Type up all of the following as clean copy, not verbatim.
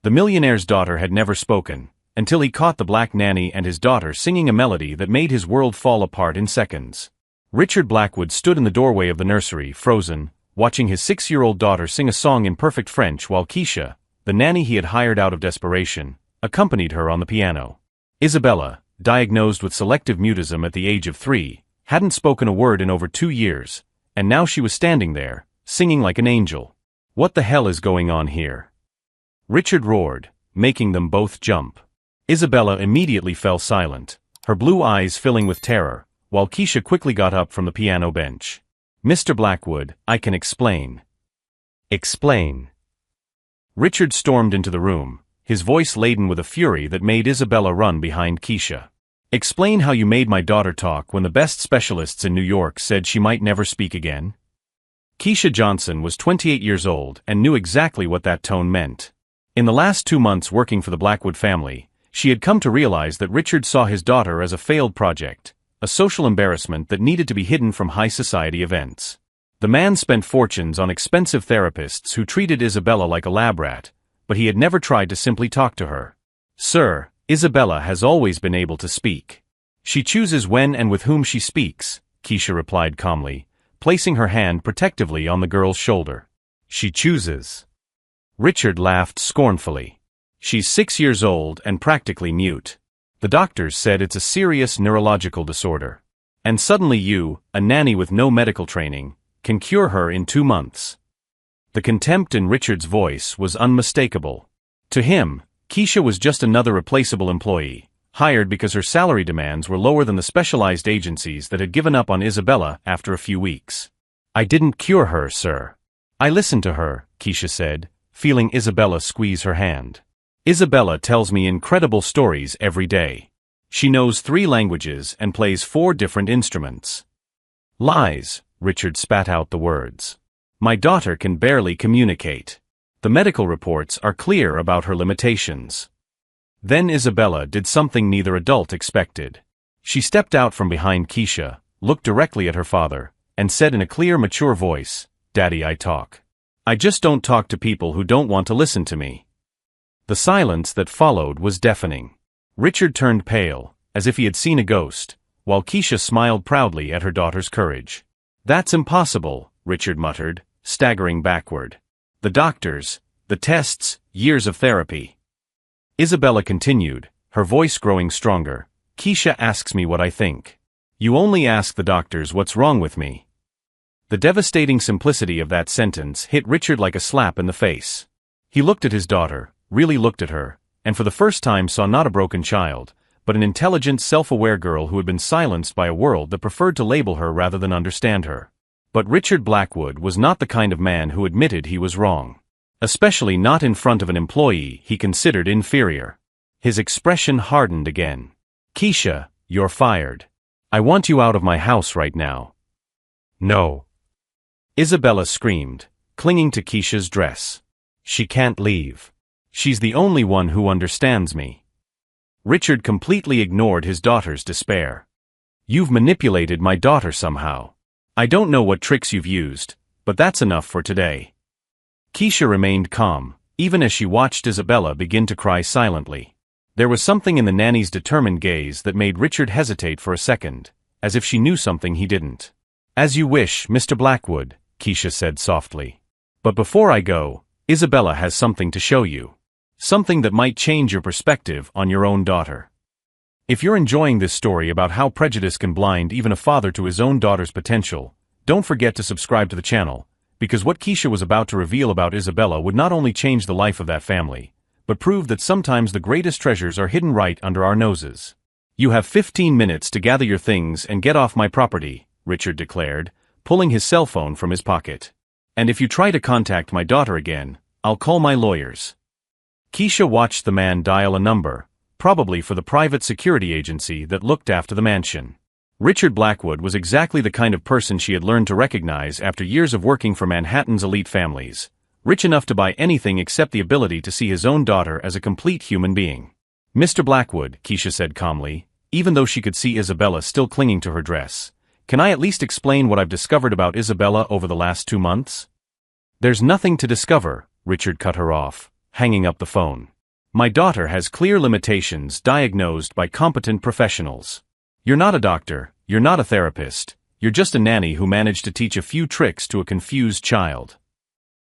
The millionaire's daughter had never spoken, until he caught the black nanny and his daughter singing a melody that made his world fall apart in seconds. Richard Blackwood stood in the doorway of the nursery, frozen, watching his 6-year-old daughter sing a song in perfect French while Keisha, the nanny he had hired out of desperation, accompanied her on the piano. Isabella, diagnosed with selective mutism at the age of 3, hadn't spoken a word in over 2 years, and now she was standing there, singing like an angel. "What the hell is going on here?" Richard roared, making them both jump. Isabella immediately fell silent, her blue eyes filling with terror, while Keisha quickly got up from the piano bench. "Mr. Blackwood, I can explain." "Explain." Richard stormed into the room, his voice laden with a fury that made Isabella run behind Keisha. "Explain how you made my daughter talk when the best specialists in New York said she might never speak again." Keisha Johnson was 28 years old and knew exactly what that tone meant. In the last 2 months working for the Blackwood family, she had come to realize that Richard saw his daughter as a failed project, a social embarrassment that needed to be hidden from high society events. The man spent fortunes on expensive therapists who treated Isabella like a lab rat, but he had never tried to simply talk to her. "Sir, Isabella has always been able to speak. She chooses when and with whom she speaks," Keisha replied calmly, placing her hand protectively on the girl's shoulder. "She chooses." Richard laughed scornfully. "She's 6 years old and practically mute. The doctors said it's a serious neurological disorder. And suddenly you, a nanny with no medical training, can cure her in 2 months." The contempt in Richard's voice was unmistakable. To him, Keisha was just another replaceable employee, hired because her salary demands were lower than the specialized agencies that had given up on Isabella after a few weeks. "I didn't cure her, sir. I listened to her," Keisha said, feeling Isabella squeeze her hand. "Isabella tells me incredible stories every day. She knows 3 languages and plays 4 different instruments." "Lies," Richard spat out the words. "My daughter can barely communicate. The medical reports are clear about her limitations." Then Isabella did something neither adult expected. She stepped out from behind Keisha, looked directly at her father, and said in a clear, mature voice, "Daddy, I talk. I just don't talk to people who don't want to listen to me." The silence that followed was deafening. Richard turned pale, as if he had seen a ghost, while Keisha smiled proudly at her daughter's courage. "That's impossible," Richard muttered, staggering backward. "The doctors, the tests, years of therapy." Isabella continued, her voice growing stronger. "Keisha asks me what I think. You only ask the doctors what's wrong with me." The devastating simplicity of that sentence hit Richard like a slap in the face. He looked at his daughter, really looked at her, and for the first time saw not a broken child, but an intelligent, self-aware girl who had been silenced by a world that preferred to label her rather than understand her. But Richard Blackwood was not the kind of man who admitted he was wrong. Especially not in front of an employee he considered inferior. His expression hardened again. "Keisha, you're fired. I want you out of my house right now." "No." Isabella screamed, clinging to Keisha's dress. "She can't leave. She's the only one who understands me." Richard completely ignored his daughter's despair. "You've manipulated my daughter somehow. I don't know what tricks you've used, but that's enough for today." Keisha remained calm, even as she watched Isabella begin to cry silently. There was something in the nanny's determined gaze that made Richard hesitate for a second, as if she knew something he didn't. "As you wish, Mr. Blackwood," Keisha said softly. "But before I go, Isabella has something to show you. Something that might change your perspective on your own daughter." If you're enjoying this story about how prejudice can blind even a father to his own daughter's potential, don't forget to subscribe to the channel, because what Keisha was about to reveal about Isabella would not only change the life of that family, but prove that sometimes the greatest treasures are hidden right under our noses. "You have 15 minutes to gather your things and get off my property," Richard declared, pulling his cell phone from his pocket. "And if you try to contact my daughter again, I'll call my lawyers." Keisha watched the man dial a number, probably for the private security agency that looked after the mansion. Richard Blackwood was exactly the kind of person she had learned to recognize after years of working for Manhattan's elite families, rich enough to buy anything except the ability to see his own daughter as a complete human being. "Mr. Blackwood," Keisha said calmly, even though she could see Isabella still clinging to her dress, "can I at least explain what I've discovered about Isabella over the last 2 months?" "There's nothing to discover," Richard cut her off, hanging up the phone. My daughter has clear limitations diagnosed by competent professionals. You're not a doctor, you're not a therapist, you're just a nanny who managed to teach a few tricks to a confused child.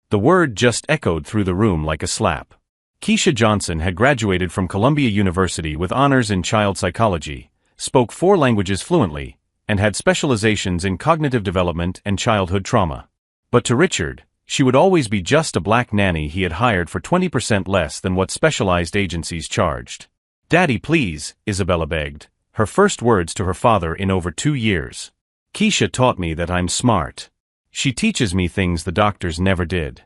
The word just echoed through the room like a slap. Keisha Johnson had graduated from Columbia University with honors in child psychology, spoke 4 languages fluently, and had specializations in cognitive development and childhood trauma. But to Richard, she would always be just a black nanny he had hired for 20% less than what specialized agencies charged. "Daddy, please," Isabella begged, her first words to her father in over 2 years. "Keisha taught me that I'm smart. She teaches me things the doctors never did."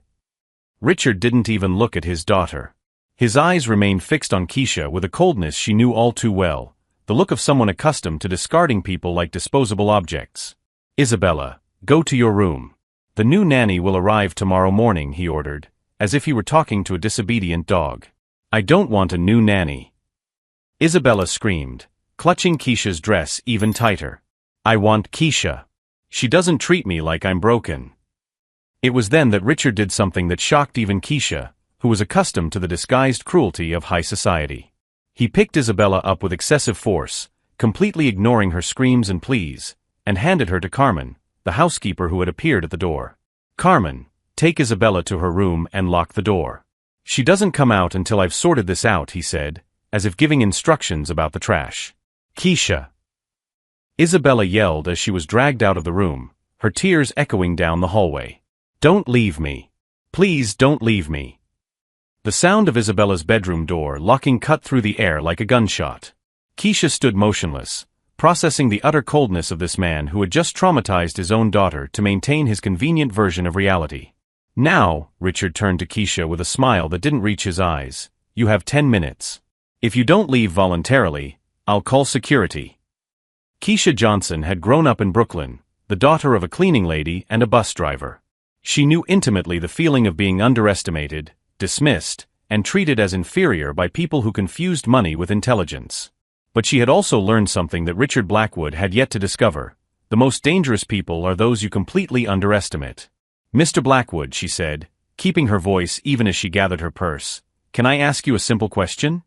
Richard didn't even look at his daughter. His eyes remained fixed on Keisha with a coldness she knew all too well, the look of someone accustomed to discarding people like disposable objects. "Isabella, go to your room. The new nanny will arrive tomorrow morning," he ordered, as if he were talking to a disobedient dog. "I don't want a new nanny." Isabella screamed, clutching Keisha's dress even tighter. "I want Keisha. She doesn't treat me like I'm broken." It was then that Richard did something that shocked even Keisha, who was accustomed to the disguised cruelty of high society. He picked Isabella up with excessive force, completely ignoring her screams and pleas, and handed her to Carmen, the housekeeper who had appeared at the door. "Carmen, take Isabella to her room and lock the door. She doesn't come out until I've sorted this out," he said, as if giving instructions about the trash. "Keisha!" Isabella yelled as she was dragged out of the room, her tears echoing down the hallway. "Don't leave me. Please don't leave me." The sound of Isabella's bedroom door locking cut through the air like a gunshot. Keisha stood motionless, processing the utter coldness of this man who had just traumatized his own daughter to maintain his convenient version of reality. "Now," Richard turned to Keisha with a smile that didn't reach his eyes, "you have 10 minutes. If you don't leave voluntarily, I'll call security." Keisha Johnson had grown up in Brooklyn, the daughter of a cleaning lady and a bus driver. She knew intimately the feeling of being underestimated, dismissed, and treated as inferior by people who confused money with intelligence. But she had also learned something that Richard Blackwood had yet to discover: the most dangerous people are those you completely underestimate. "Mr. Blackwood," she said, keeping her voice even as she gathered her purse, "can I ask you a simple question?"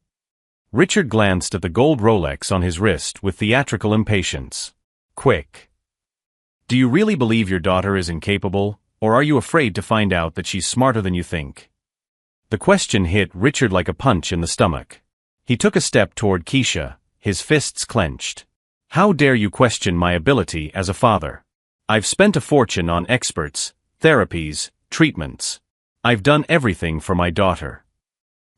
Richard glanced at the gold Rolex on his wrist with theatrical impatience. "Quick. Do you really believe your daughter is incapable, or are you afraid to find out that she's smarter than you think?" The question hit Richard like a punch in the stomach. He took a step toward Keisha, his fists clenched. "How dare you question my ability as a father? I've spent a fortune on experts, therapies, treatments. I've done everything for my daughter."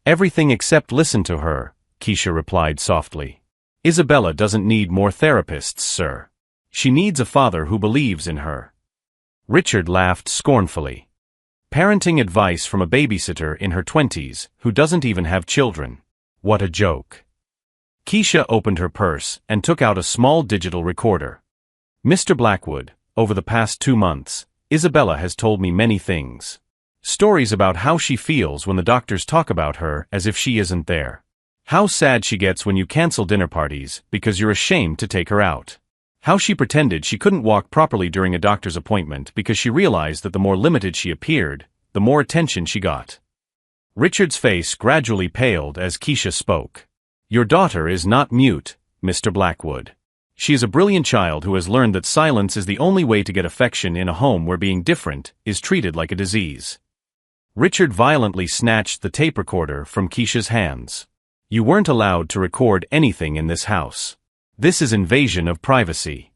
"Everything except listen to her," Keisha replied softly. "Isabella doesn't need more therapists, sir. She needs a father who believes in her." Richard laughed scornfully. "Parenting advice from a babysitter in her 20s, who doesn't even have children. What a joke." Keisha opened her purse and took out a small digital recorder. "Mr. Blackwood, over the past 2 months, Isabella has told me many things. Stories about how she feels when the doctors talk about her as if she isn't there. How sad she gets when you cancel dinner parties because you're ashamed to take her out. How she pretended she couldn't walk properly during a doctor's appointment because she realized that the more limited she appeared, the more attention she got." Richard's face gradually paled as Keisha spoke. "Your daughter is not mute, Mr. Blackwood. She is a brilliant child who has learned that silence is the only way to get affection in a home where being different is treated like a disease." Richard violently snatched the tape recorder from Keisha's hands. "You weren't allowed to record anything in this house. This is invasion of privacy."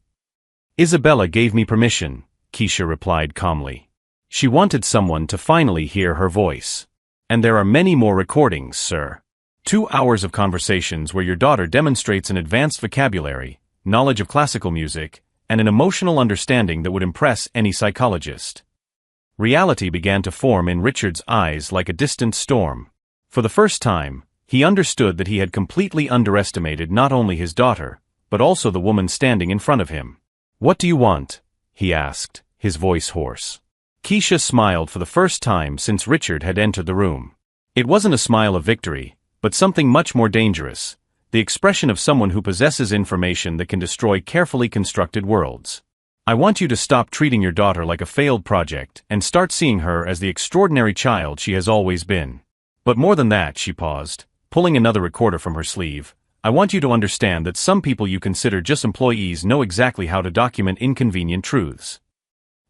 "Isabella gave me permission," Keisha replied calmly. "She wanted someone to finally hear her voice. And there are many more recordings, sir. 2 hours of conversations where your daughter demonstrates an advanced vocabulary, knowledge of classical music, and an emotional understanding that would impress any psychologist." Reality began to form in Richard's eyes like a distant storm. For the first time, he understood that he had completely underestimated not only his daughter, but also the woman standing in front of him. "What do you want?" he asked, his voice hoarse. Keisha smiled for the first time since Richard had entered the room. It wasn't a smile of victory, but something much more dangerous, the expression of someone who possesses information that can destroy carefully constructed worlds. "I want you to stop treating your daughter like a failed project and start seeing her as the extraordinary child she has always been. But more than that, she paused, pulling another recorder from her sleeve. I want you to understand that some people you consider just employees know exactly how to document inconvenient truths.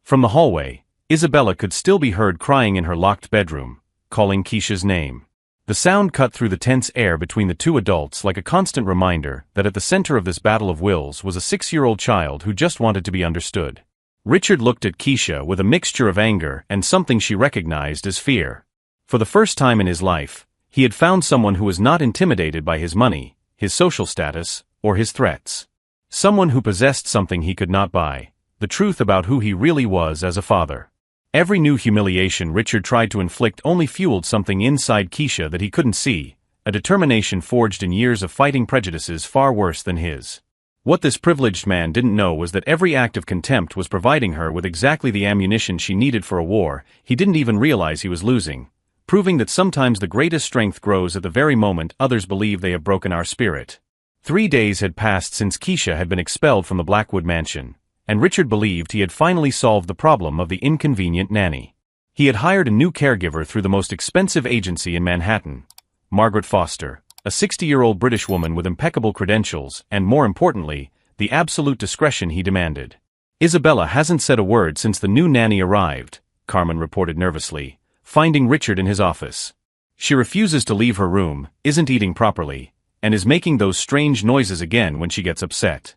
From the hallway, Isabella could still be heard crying in her locked bedroom, calling Keisha's name. The sound cut through the tense air between the two adults like a constant reminder that at the center of this battle of wills was a 6-year-old child who just wanted to be understood. Richard looked at Keisha with a mixture of anger and something she recognized as fear. For the first time in his life, he had found someone who was not intimidated by his money, his social status, or his threats. Someone who possessed something he could not buy, the truth about who he really was as a father. Every new humiliation Richard tried to inflict only fueled something inside Keisha that he couldn't see, a determination forged in years of fighting prejudices far worse than his. What this privileged man didn't know was that every act of contempt was providing her with exactly the ammunition she needed for a war he didn't even realize he was losing, proving that sometimes the greatest strength grows at the very moment others believe they have broken our spirit. 3 days had passed since Keisha had been expelled from the Blackwood mansion, and Richard believed he had finally solved the problem of the inconvenient nanny. He had hired a new caregiver through the most expensive agency in Manhattan, Margaret Foster, a 60-year-old British woman with impeccable credentials and, more importantly, the absolute discretion he demanded. Isabella hasn't said a word since the new nanny arrived, Carmen reported nervously, finding Richard in his office. She refuses to leave her room, isn't eating properly, and is making those strange noises again when she gets upset.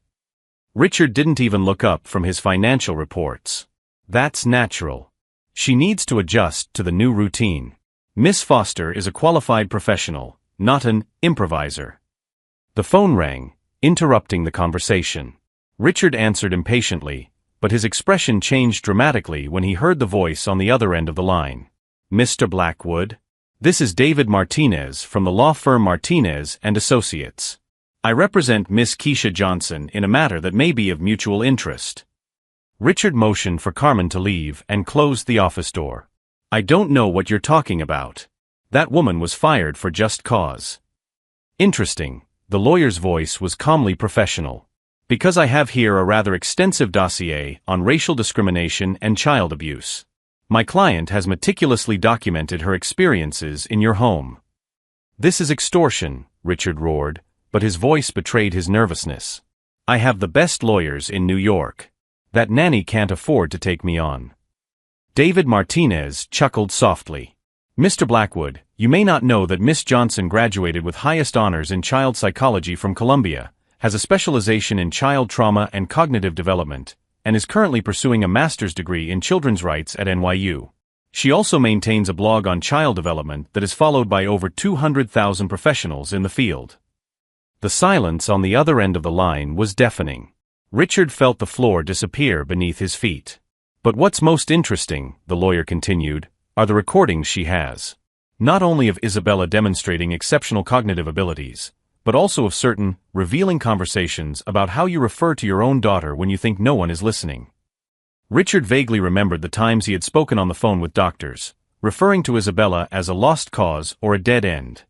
Richard didn't even look up from his financial reports. That's natural. She needs to adjust to the new routine. Miss Foster is a qualified professional, not an improviser. The phone rang, interrupting the conversation. Richard answered impatiently, but his expression changed dramatically when he heard the voice on the other end of the line. Mr. Blackwood? This is David Martinez from the law firm Martinez and Associates. I represent Miss Keisha Johnson in a matter that may be of mutual interest. Richard motioned for Carmen to leave and closed the office door. I don't know what you're talking about. That woman was fired for just cause. Interesting, the lawyer's voice was calmly professional. Because I have here a rather extensive dossier on racial discrimination and child abuse. My client has meticulously documented her experiences in your home. This is extortion, Richard roared, but his voice betrayed his nervousness. I have the best lawyers in New York. That nanny can't afford to take me on. David Martinez chuckled softly. Mr. Blackwood, you may not know that Miss Johnson graduated with highest honors in child psychology from Columbia, has a specialization in child trauma and cognitive development, and is currently pursuing a master's degree in children's rights at NYU. She also maintains a blog on child development that is followed by over 200,000 professionals in the field. The silence on the other end of the line was deafening. Richard felt the floor disappear beneath his feet. But what's most interesting, the lawyer continued, are the recordings she has. Not only of Isabella demonstrating exceptional cognitive abilities, but also of certain, revealing conversations about how you refer to your own daughter when you think no one is listening. Richard vaguely remembered the times he had spoken on the phone with doctors, referring to Isabella as a lost cause or a dead end.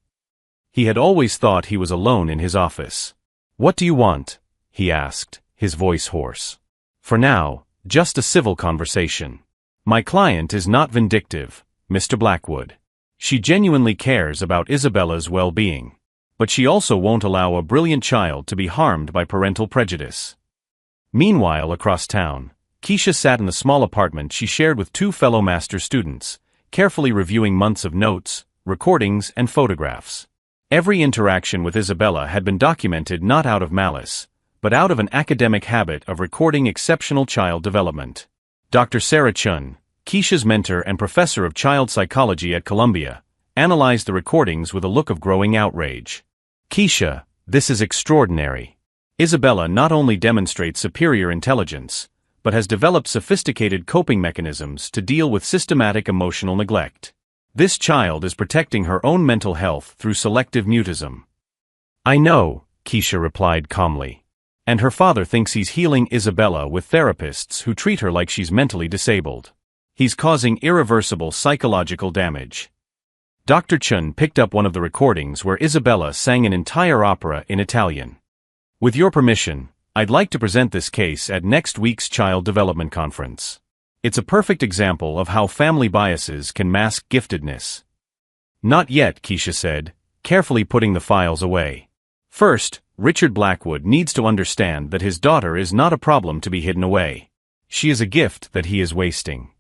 He had always thought he was alone in his office. What do you want? He asked, his voice hoarse. For now, just a civil conversation. My client is not vindictive, Mr. Blackwood. She genuinely cares about Isabella's well-being. But she also won't allow a brilliant child to be harmed by parental prejudice. Meanwhile, across town, Keisha sat in the small apartment she shared with 2 fellow master students, carefully reviewing months of notes, recordings, and photographs. Every interaction with Isabella had been documented not out of malice, but out of an academic habit of recording exceptional child development. Dr. Sarah Chun, Keisha's mentor and professor of child psychology at Columbia, analyzed the recordings with a look of growing outrage. Keisha, this is extraordinary. Isabella not only demonstrates superior intelligence, but has developed sophisticated coping mechanisms to deal with systematic emotional neglect. This child is protecting her own mental health through selective mutism. I know, Keisha replied calmly. And her father thinks he's healing Isabella with therapists who treat her like she's mentally disabled. He's causing irreversible psychological damage. Dr. Chun picked up one of the recordings where Isabella sang an entire opera in Italian. With your permission, I'd like to present this case at next week's Child Development Conference. It's a perfect example of how family biases can mask giftedness. Not yet, Keisha said, carefully putting the files away. First, Richard Blackwood needs to understand that his daughter is not a problem to be hidden away. She is a gift that he is wasting.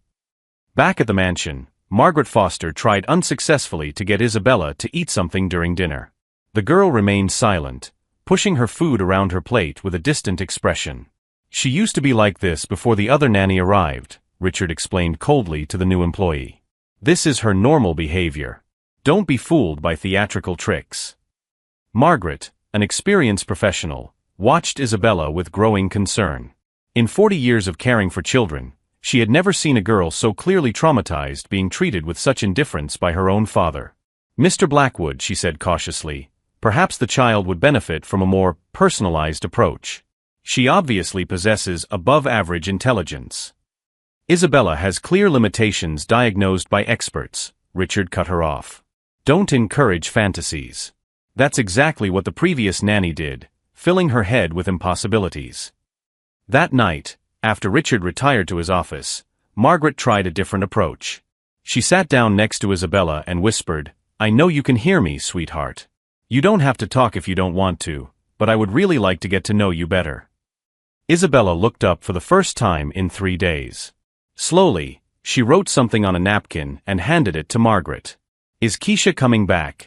Back at the mansion, Margaret Foster tried unsuccessfully to get Isabella to eat something during dinner. The girl remained silent, pushing her food around her plate with a distant expression. She used to be like this before the other nanny arrived, Richard explained coldly to the new employee. This is her normal behavior. Don't be fooled by theatrical tricks. Margaret, an experienced professional, watched Isabella with growing concern. In 40 years of caring for children, she had never seen a girl so clearly traumatized being treated with such indifference by her own father. Mr. Blackwood, she said cautiously, perhaps the child would benefit from a more personalized approach. She obviously possesses above-average intelligence. Isabella has clear limitations diagnosed by experts, Richard cut her off. Don't encourage fantasies. That's exactly what the previous nanny did, filling her head with impossibilities. That night, after Richard retired to his office, Margaret tried a different approach. She sat down next to Isabella and whispered, "I know you can hear me, sweetheart. You don't have to talk if you don't want to, but I would really like to get to know you better." Isabella looked up for the first time in 3 days. Slowly, she wrote something on a napkin and handed it to Margaret. "Is Keisha coming back?"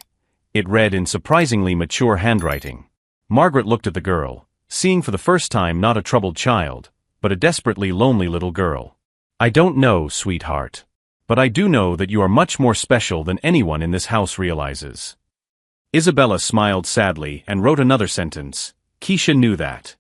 It read in surprisingly mature handwriting. Margaret looked at the girl, seeing for the first time not a troubled child, but a desperately lonely little girl. "I don't know, sweetheart. But I do know that you are much more special than anyone in this house realizes." Isabella smiled sadly and wrote another sentence. Keisha knew that.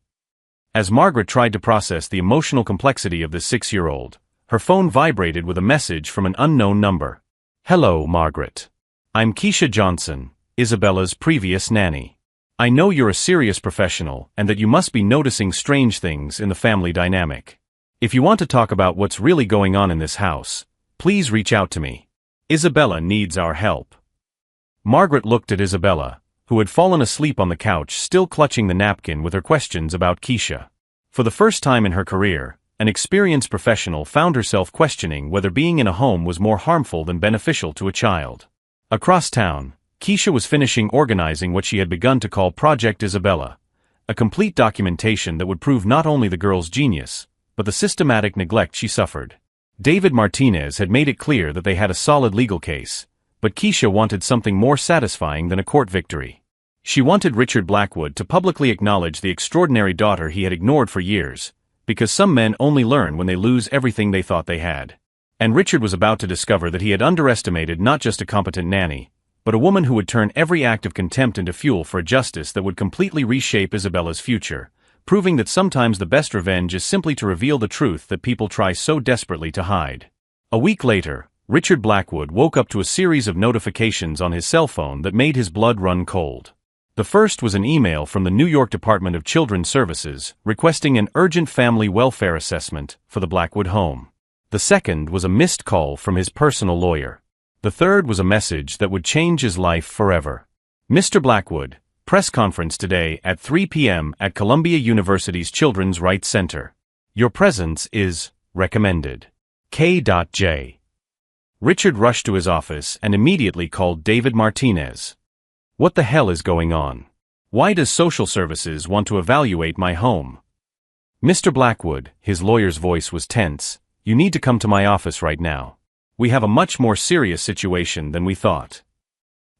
As Margaret tried to process the emotional complexity of this 6-year-old, her phone vibrated with a message from an unknown number. "Hello, Margaret. I'm Keisha Johnson, Isabella's previous nanny. I know you're a serious professional and that you must be noticing strange things in the family dynamic. If you want to talk about what's really going on in this house, please reach out to me. Isabella needs our help." Margaret looked at Isabella, who had fallen asleep on the couch still clutching the napkin with her questions about Keisha. For the first time in her career, an experienced professional found herself questioning whether being in a home was more harmful than beneficial to a child. Across town, Keisha was finishing organizing what she had begun to call Project Isabella, a complete documentation that would prove not only the girl's genius, but the systematic neglect she suffered. David Martinez had made it clear that they had a solid legal case, but Keisha wanted something more satisfying than a court victory. She wanted Richard Blackwood to publicly acknowledge the extraordinary daughter he had ignored for years, because some men only learn when they lose everything they thought they had. And Richard was about to discover that he had underestimated not just a competent nanny, but a woman who would turn every act of contempt into fuel for a justice that would completely reshape Isabella's future, proving that sometimes the best revenge is simply to reveal the truth that people try so desperately to hide. A week later, Richard Blackwood woke up to a series of notifications on his cell phone that made his blood run cold. The first was an email from the New York Department of Children's Services requesting an urgent family welfare assessment for the Blackwood home. The second was a missed call from his personal lawyer. The third was a message that would change his life forever. "Mr. Blackwood, press conference today at 3 p.m. at Columbia University's Children's Rights Center. Your presence is recommended. K.J." Richard rushed to his office and immediately called David Martinez. "What the hell is going on? Why does social services want to evaluate my home?" "Mr. Blackwood," his lawyer's voice was tense, "you need to come to my office right now. We have a much more serious situation than we thought."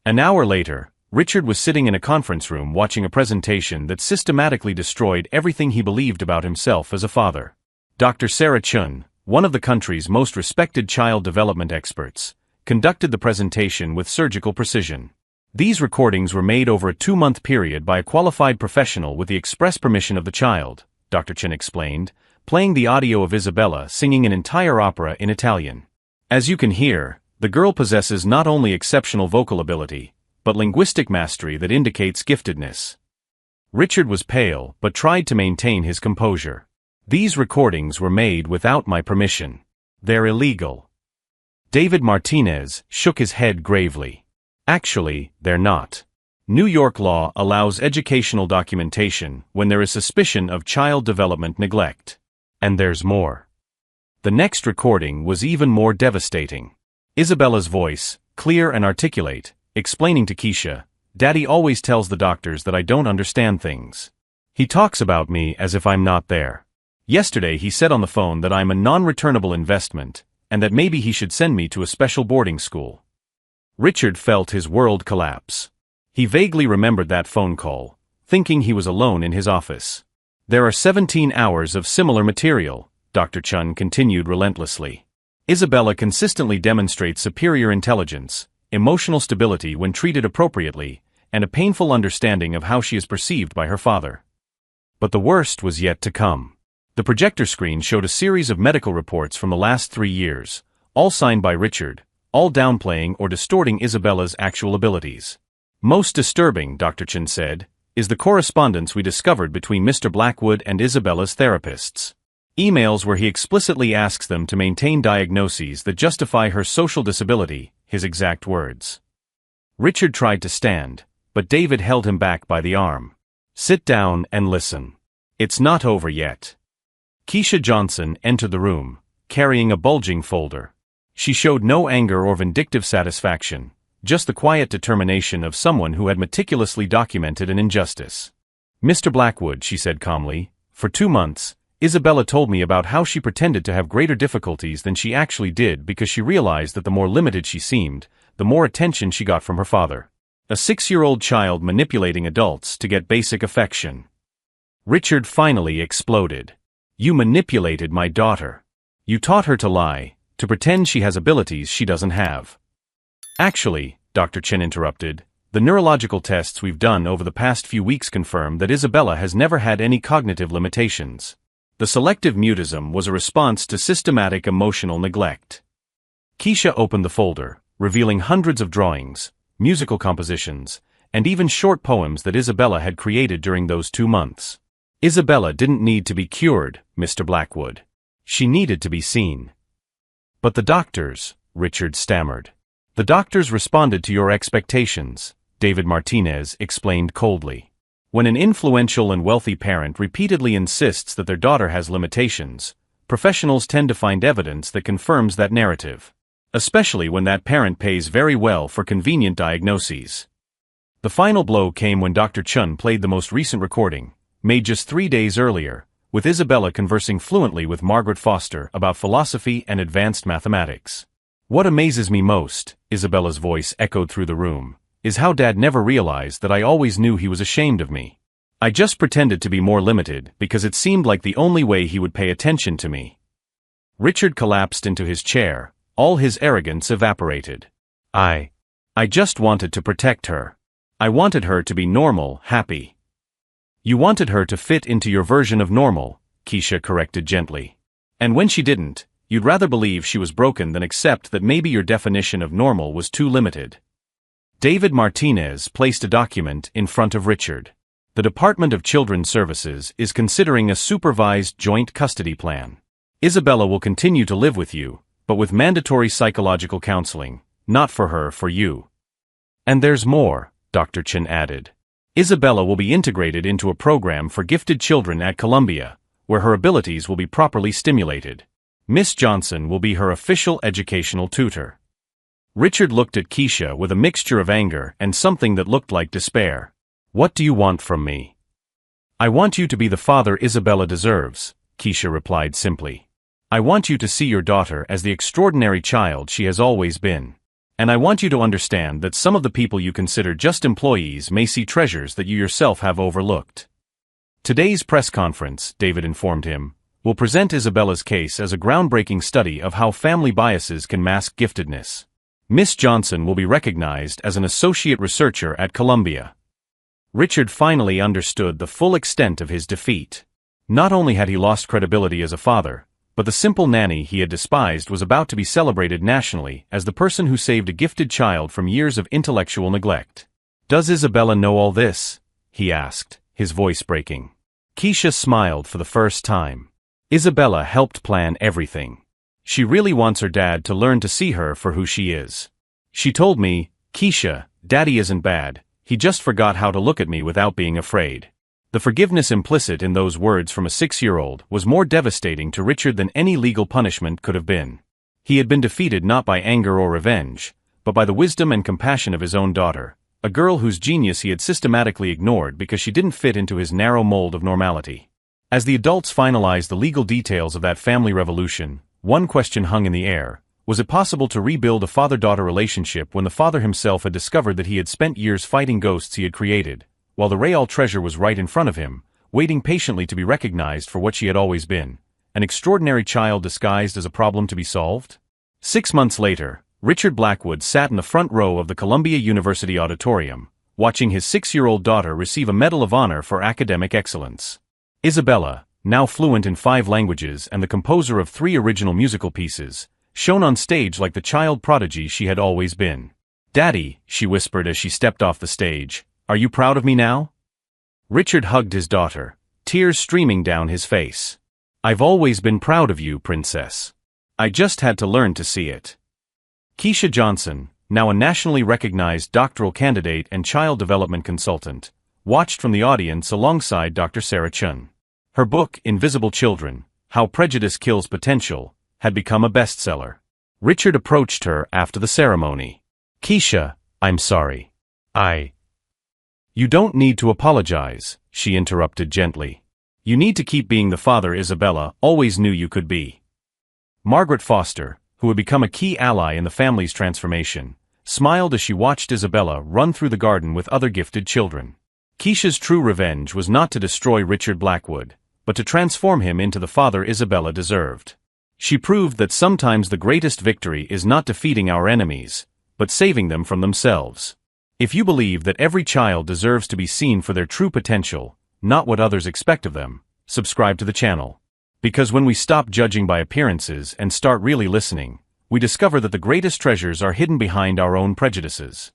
An hour later, Richard was sitting in a conference room watching a presentation that systematically destroyed everything he believed about himself as a father. Dr. Sarah Chun, one of the country's most respected child development experts, conducted the presentation with surgical precision. These recordings were made over a 2-month period by a qualified professional with the express permission of the child, Dr. Chin explained, playing the audio of Isabella singing an entire opera in Italian. As you can hear, the girl possesses not only exceptional vocal ability, but linguistic mastery that indicates giftedness. Richard was pale but tried to maintain his composure. "These recordings were made without my permission. They're illegal." David Martinez shook his head gravely. "Actually, they're not. New York law allows educational documentation when there is suspicion of child development neglect. And there's more." The next recording was even more devastating. Isabella's voice, clear and articulate, explaining to Keisha, "Daddy always tells the doctors that I don't understand things. He talks about me as if I'm not there. Yesterday he said on the phone that I'm a non-returnable investment, and that maybe he should send me to a special boarding school." Richard felt his world collapse. He vaguely remembered that phone call, thinking he was alone in his office. "There are 17 hours of similar material," Dr. Chun continued relentlessly. "Isabella consistently demonstrates superior intelligence, emotional stability when treated appropriately, and a painful understanding of how she is perceived by her father." But the worst was yet to come. The projector screen showed a series of medical reports from the last 3 years, all signed by Richard, all downplaying or distorting Isabella's actual abilities. "Most disturbing," Dr. Chun said, "is the correspondence we discovered between Mr. Blackwood and Isabella's therapists. Emails where he explicitly asks them to maintain diagnoses that justify her social disability," his exact words. Richard tried to stand, but David held him back by the arm. "Sit down and listen. It's not over yet." Keisha Johnson entered the room, carrying a bulging folder. She showed no anger or vindictive satisfaction, just the quiet determination of someone who had meticulously documented an injustice. "Mr. Blackwood," she said calmly, "for 2 months, Isabella told me about how she pretended to have greater difficulties than she actually did because she realized that the more limited she seemed, the more attention she got from her father. A 6-year-old child manipulating adults to get basic affection." Richard finally exploded. "You manipulated my daughter. You taught her to lie, to pretend she has abilities she doesn't have." "Actually," Dr. Chen interrupted, "the neurological tests we've done over the past few weeks confirm that Isabella has never had any cognitive limitations. The selective mutism was a response to systematic emotional neglect." Keisha opened the folder, revealing hundreds of drawings, musical compositions, and even short poems that Isabella had created during those 2 months. "Isabella didn't need to be cured, Mr. Blackwood. She needed to be seen." "But the doctors," Richard stammered. "The doctors responded to your expectations," David Martinez explained coldly. "When an influential and wealthy parent repeatedly insists that their daughter has limitations, professionals tend to find evidence that confirms that narrative. Especially when that parent pays very well for convenient diagnoses." The final blow came when Dr. Chun played the most recent recording, made just 3 days earlier, with Isabella conversing fluently with Margaret Foster about philosophy and advanced mathematics. "What amazes me most," Isabella's voice echoed through the room, "is how Dad never realized that I always knew he was ashamed of me. I just pretended to be more limited because it seemed like the only way he would pay attention to me." Richard collapsed into his chair, all his arrogance evaporated. I just wanted to protect her. I wanted her to be normal, happy." "You wanted her to fit into your version of normal," Keisha corrected gently. "And when she didn't, you'd rather believe she was broken than accept that maybe your definition of normal was too limited." David Martinez placed a document in front of Richard. "The Department of Children's Services is considering a supervised joint custody plan. Isabella will continue to live with you, but with mandatory psychological counseling, not for her, for you. And there's more," Dr. Chen added. "Isabella will be integrated into a program for gifted children at Columbia, where her abilities will be properly stimulated. Miss Johnson will be her official educational tutor." Richard looked at Keisha with a mixture of anger and something that looked like despair. "What do you want from me?" "I want you to be the father Isabella deserves," Keisha replied simply. "I want you to see your daughter as the extraordinary child she has always been. And I want you to understand that some of the people you consider just employees may see treasures that you yourself have overlooked." "Today's press conference," David informed him, "will present Isabella's case as a groundbreaking study of how family biases can mask giftedness. Miss Johnson will be recognized as an associate researcher at Columbia." Richard finally understood the full extent of his defeat. Not only had he lost credibility as a father, but the simple nanny he had despised was about to be celebrated nationally as the person who saved a gifted child from years of intellectual neglect. "Does Isabella know all this?" he asked, his voice breaking. Keisha smiled for the first time. "Isabella helped plan everything. She really wants her dad to learn to see her for who she is. She told me, 'Keisha, Daddy isn't bad, he just forgot how to look at me without being afraid.'" The forgiveness implicit in those words from a 6-year-old was more devastating to Richard than any legal punishment could have been. He had been defeated not by anger or revenge, but by the wisdom and compassion of his own daughter, a girl whose genius he had systematically ignored because she didn't fit into his narrow mold of normality. As the adults finalized the legal details of that family revolution, one question hung in the air: was it possible to rebuild a father-daughter relationship when the father himself had discovered that he had spent years fighting ghosts he had created, while the real treasure was right in front of him, waiting patiently to be recognized for what she had always been, an extraordinary child disguised as a problem to be solved? 6 months later, Richard Blackwood sat in the front row of the Columbia University auditorium, watching his 6-year-old daughter receive a Medal of Honor for academic excellence. Isabella, now fluent in 5 languages and the composer of 3 original musical pieces, shone on stage like the child prodigy she had always been. "Daddy," she whispered as she stepped off the stage, "are you proud of me now?" Richard hugged his daughter, tears streaming down his face. "I've always been proud of you, princess. I just had to learn to see it." Keisha Johnson, now a nationally recognized doctoral candidate and child development consultant, watched from the audience alongside Dr. Sarah Chun. Her book, Invisible Children: How Prejudice Kills Potential, had become a bestseller. Richard approached her after the ceremony. "Keisha, I'm sorry. You don't need to apologize," she interrupted gently. "You need to keep being the father Isabella always knew you could be." Margaret Foster, who had become a key ally in the family's transformation, smiled as she watched Isabella run through the garden with other gifted children. Keisha's true revenge was not to destroy Richard Blackwood, but to transform him into the father Isabella deserved. She proved that sometimes the greatest victory is not defeating our enemies, but saving them from themselves. If you believe that every child deserves to be seen for their true potential, not what others expect of them, subscribe to the channel. Because when we stop judging by appearances and start really listening, we discover that the greatest treasures are hidden behind our own prejudices.